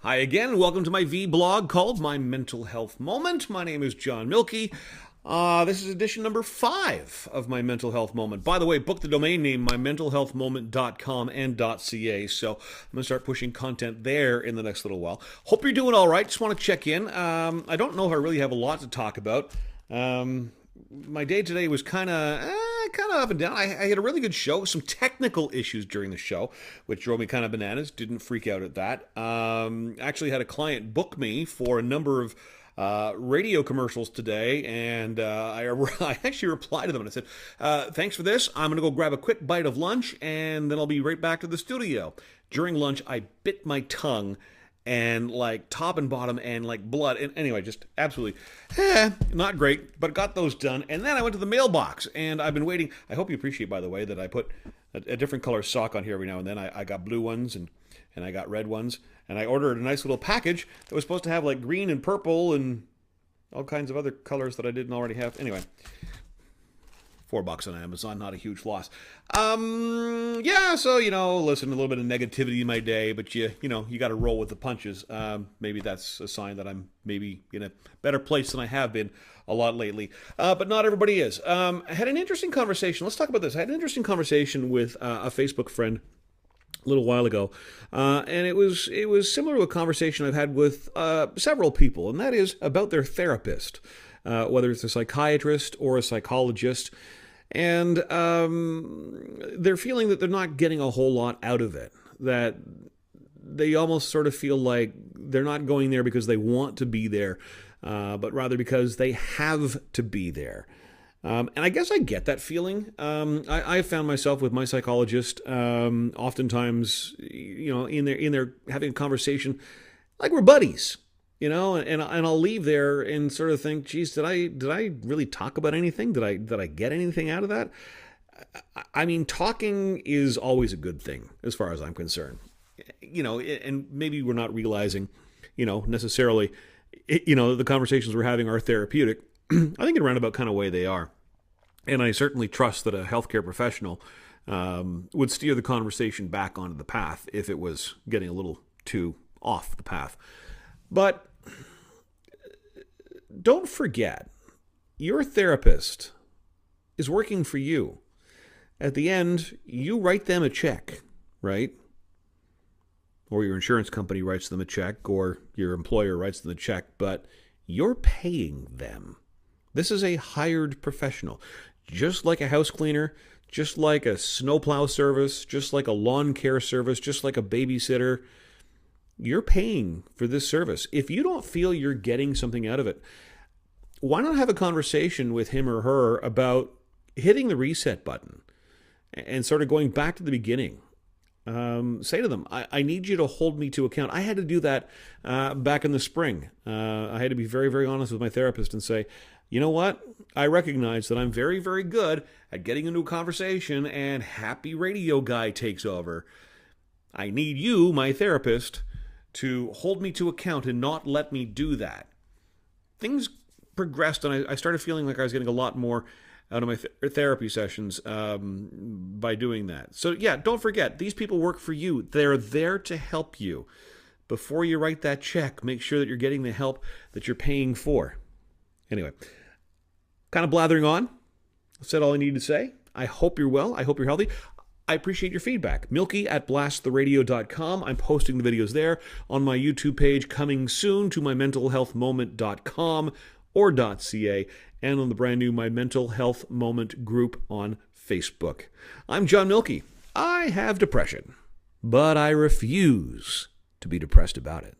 Hi again, welcome to my V-blog called My Mental Health Moment. My name is John Milkey. This is edition number 5 of My Mental Health Moment. By the way, book the domain name mymentalhealthmoment.com and .ca, so I'm going to start pushing content there in the next little while. Hope you're doing all right. Just want to check in. I don't know if I really have a lot to talk about. My day today was kind of up and down. I had a really good show. Some technical issues during the show, which drove me kind of bananas. Didn't freak out at that. Actually had a client book me for a number of radio commercials today, and I actually replied to them and I said, thanks for this. I'm going to go grab a quick bite of lunch, and then I'll be right back to the studio. During lunch, I bit my tongue, and like top and bottom and like blood. And anyway, just absolutely not great, but got those done. And then I went to the mailbox, and I've been waiting. I hope you appreciate, by the way, that I put a different color sock on here every now and then. I got blue ones and I got red ones. And I ordered a nice little package that was supposed to have like green and purple and all kinds of other colors that I didn't already have. Anyway, $4 on Amazon, not a huge loss. So, listen, a little bit of negativity in my day, but you got to roll with the punches. Maybe that's a sign that I'm maybe in a better place than I have been a lot lately. But not everybody is. I had an interesting conversation. Let's talk about this. I had an interesting conversation with a Facebook friend a little while ago, and it was similar to a conversation I've had with several people, and that is about their therapist, whether it's a psychiatrist or a psychologist, and they're feeling that they're not getting a whole lot out of it, that they almost sort of feel like they're not going there because they want to be there, but rather because they have to be there. And I guess I get that feeling. I found myself with my psychologist, oftentimes, in there having a conversation like we're buddies, and I'll leave there and sort of think, geez, did I really talk about anything? Did I get anything out of that? I mean, talking is always a good thing as far as I'm concerned, and maybe we're not realizing, necessarily, the conversations we're having are therapeutic. I think in a roundabout kind of way they are. And I certainly trust that a healthcare professional would steer the conversation back onto the path if it was getting a little too off the path. But don't forget, your therapist is working for you. At the end, you write them a check, right? Or your insurance company writes them a check, or your employer writes them a check, but you're paying them. This is a hired professional. Just like a house cleaner, just like a snowplow service, just like a lawn care service, just like a babysitter, you're paying for this service. If you don't feel you're getting something out of it, why not have a conversation with him or her about hitting the reset button and sort of going back to the beginning? Say to them, I need you to hold me to account. I had to do that back in the spring. I had to be very, very honest with my therapist and say, you know what? I recognize that I'm very, very good at getting into a conversation and happy radio guy takes over. I need you, my therapist, to hold me to account and not let me do that. Things progressed, and I started feeling like I was getting a lot more out of my therapy sessions by doing that. So yeah, don't forget, these people work for you. They're there to help you. Before you write that check, make sure that you're getting the help that you're paying for. Anyway, kind of blathering on. I've said all I need to say. I hope you're well. I hope you're healthy. I appreciate your feedback. Milky@blasttheradio.com. I'm posting the videos there on my YouTube page, coming soon to mymentalhealthmoment.com or .ca, and on the brand new My Mental Health Moment group on Facebook. I'm John Milkey. I have depression, but I refuse to be depressed about it.